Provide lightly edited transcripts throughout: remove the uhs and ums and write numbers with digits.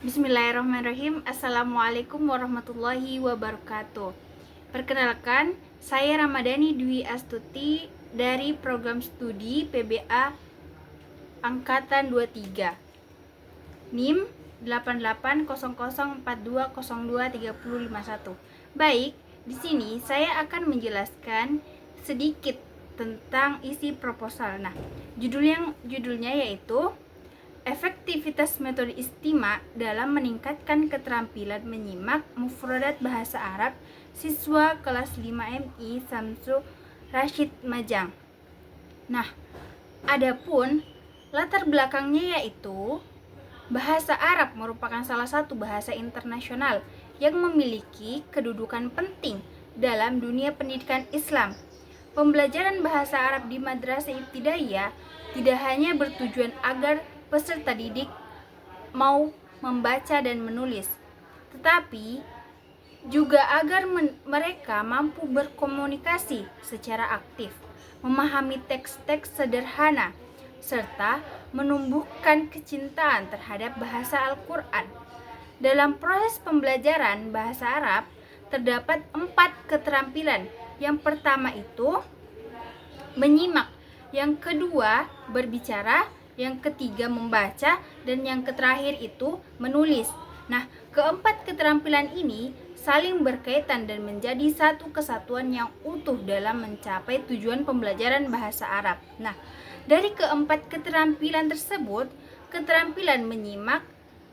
Bismillahirrahmanirrahim. Assalamualaikum warahmatullahi wabarakatuh. Perkenalkan, saya Ramadhani Dwi Astuti dari program studi PBA Angkatan 23. NIM 880042023051. Baik, di sini saya akan menjelaskan sedikit tentang isi proposal. Nah, judulnya yaitu efektivitas metode istimak dalam meningkatkan keterampilan menyimak mufradat bahasa Arab siswa kelas 5 MI Samsul Rashid Majang. Nah, adapun latar belakangnya yaitu bahasa Arab merupakan salah satu bahasa internasional yang memiliki kedudukan penting dalam dunia pendidikan Islam. Pembelajaran bahasa Arab di madrasah ibtidaiyah tidak hanya bertujuan agar peserta didik mau membaca dan menulis, tetapi juga agar mereka mampu berkomunikasi secara aktif, memahami teks-teks sederhana, serta menumbuhkan kecintaan terhadap bahasa Al-Quran. Dalam proses pembelajaran bahasa Arab, terdapat 4 keterampilan. Yang pertama itu menyimak, yang kedua berbicara, yang ketiga membaca, dan yang terakhir itu menulis. Nah, keempat keterampilan ini saling berkaitan dan menjadi satu kesatuan yang utuh dalam mencapai tujuan pembelajaran bahasa Arab. Nah, dari keempat keterampilan tersebut, keterampilan menyimak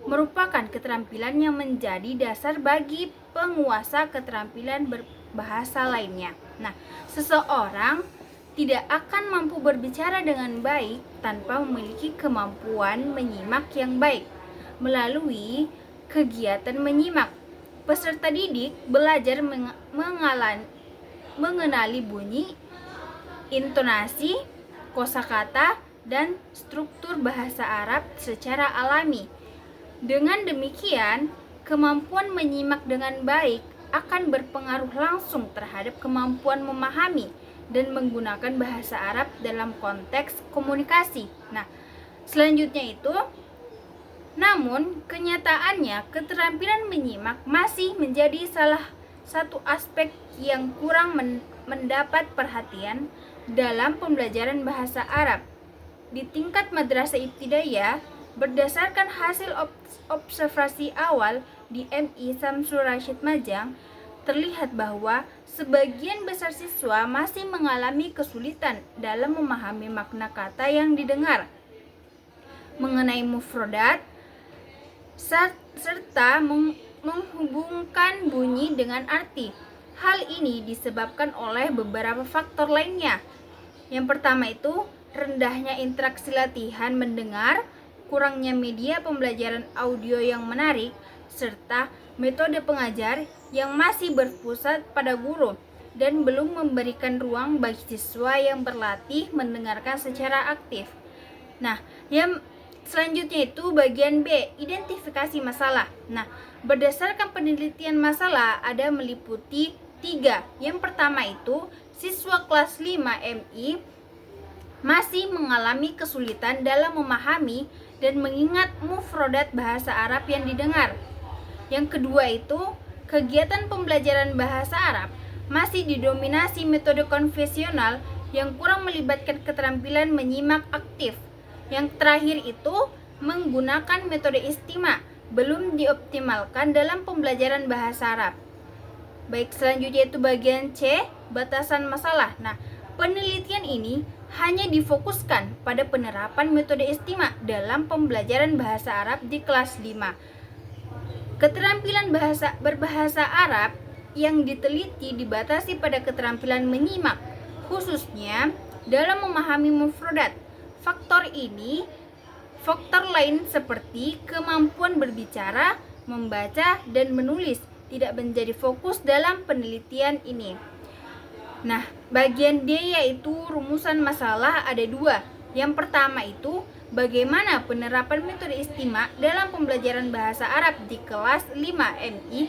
merupakan keterampilan yang menjadi dasar bagi penguasa keterampilan berbahasa lainnya. Nah, seseorang tidak akan mampu berbicara dengan baik tanpa memiliki kemampuan menyimak yang baik. Melalui kegiatan menyimak, peserta didik belajar mengenali bunyi, intonasi, kosakata, dan struktur bahasa Arab secara alami. Dengan demikian, kemampuan menyimak dengan baik akan berpengaruh langsung terhadap kemampuan memahami dan menggunakan bahasa Arab dalam konteks komunikasi. Nah, selanjutnya itu, namun kenyataannya keterampilan menyimak masih menjadi salah satu aspek yang kurang mendapat perhatian dalam pembelajaran bahasa Arab. Di tingkat madrasah ibtidaiyah, berdasarkan hasil observasi awal di MI Samsul Rashid Majang, terlihat bahwa sebagian besar siswa masih mengalami kesulitan dalam memahami makna kata yang didengar, mengenai mufradat, serta menghubungkan bunyi dengan arti. Hal ini disebabkan oleh beberapa faktor lainnya. Yang pertama itu, rendahnya interaksi latihan mendengar, kurangnya media pembelajaran audio yang menarik, serta metode pengajar yang masih berpusat pada guru dan belum memberikan ruang bagi siswa yang berlatih mendengarkan secara aktif. Nah, yang selanjutnya itu bagian B, identifikasi masalah. Nah, berdasarkan penelitian masalah ada meliputi 3. Yang pertama itu, siswa kelas 5 MI masih mengalami kesulitan dalam memahami dan mengingat mufradat bahasa Arab yang didengar. Yang kedua itu, kegiatan pembelajaran bahasa Arab masih didominasi metode konvensional yang kurang melibatkan keterampilan menyimak aktif. Yang terakhir itu, menggunakan metode istimak belum dioptimalkan dalam pembelajaran bahasa Arab. Baik, selanjutnya itu bagian C, batasan masalah. Nah, penelitian ini hanya difokuskan pada penerapan metode istimak dalam pembelajaran bahasa Arab di kelas 5. Keterampilan berbahasa Arab yang diteliti dibatasi pada keterampilan menyimak, khususnya dalam memahami mufradat. Faktor lain seperti kemampuan berbicara, membaca, dan menulis tidak menjadi fokus dalam penelitian ini. Nah, bagian D yaitu rumusan masalah ada 2. Yang pertama itu, bagaimana penerapan metode istimak dalam pembelajaran bahasa Arab di kelas 5 MI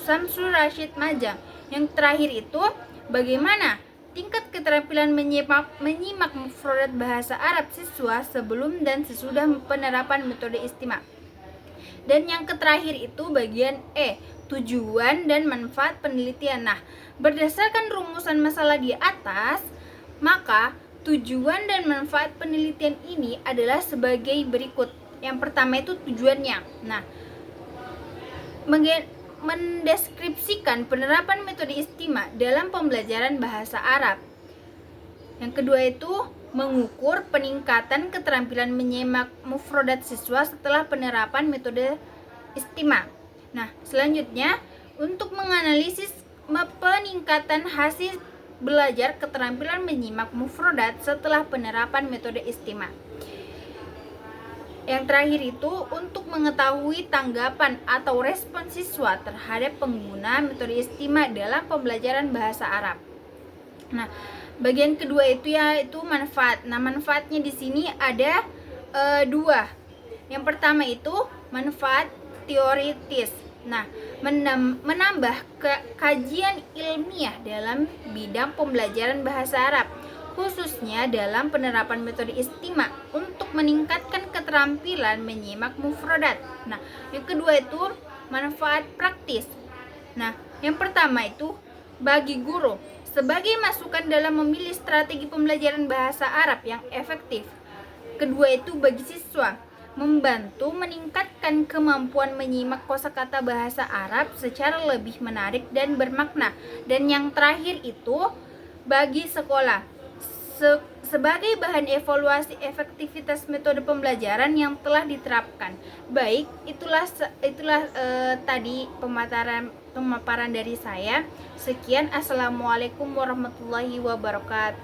Samsul Rashid Majang. Yang terakhir itu, bagaimana tingkat keterampilan menyimak mufradat bahasa Arab siswa sebelum dan sesudah penerapan metode istimak. Dan yang terakhir itu bagian E, tujuan dan manfaat penelitian. Nah, berdasarkan rumusan masalah di atas, maka tujuan dan manfaat penelitian ini adalah sebagai berikut. Yang pertama itu tujuannya. Nah, mendeskripsikan penerapan metode istimewa dalam pembelajaran bahasa Arab. Yang kedua itu mengukur peningkatan keterampilan menyimak mufrodat siswa setelah penerapan metode istimewa. Nah, selanjutnya untuk menganalisis peningkatan hasil belajar keterampilan menyimak mufrodat setelah penerapan metode istimewa. Yang terakhir itu untuk mengetahui tanggapan atau respon siswa terhadap pengguna metode istimewa dalam pembelajaran bahasa Arab. Nah, bagian kedua itu yaitu manfaat. Nah, manfaatnya di sini ada dua. Yang pertama itu manfaat teoritis. Nah, menambah kajian ilmiah dalam bidang pembelajaran bahasa Arab, khususnya dalam penerapan metode istimewa untuk meningkatkan keterampilan menyimak mufrodat. Nah, yang kedua itu manfaat praktis. Nah, yang pertama itu bagi guru sebagai masukan dalam memilih strategi pembelajaran bahasa Arab yang efektif. Kedua itu bagi siswa membantu meningkatkan kemampuan menyimak kosakata bahasa Arab secara lebih menarik dan bermakna. Dan yang terakhir itu bagi sekolah sebagai bahan evaluasi efektivitas metode pembelajaran yang telah diterapkan. Baik, itulah tadi pemaparan dari saya. Sekian, assalamualaikum warahmatullahi wabarakatuh.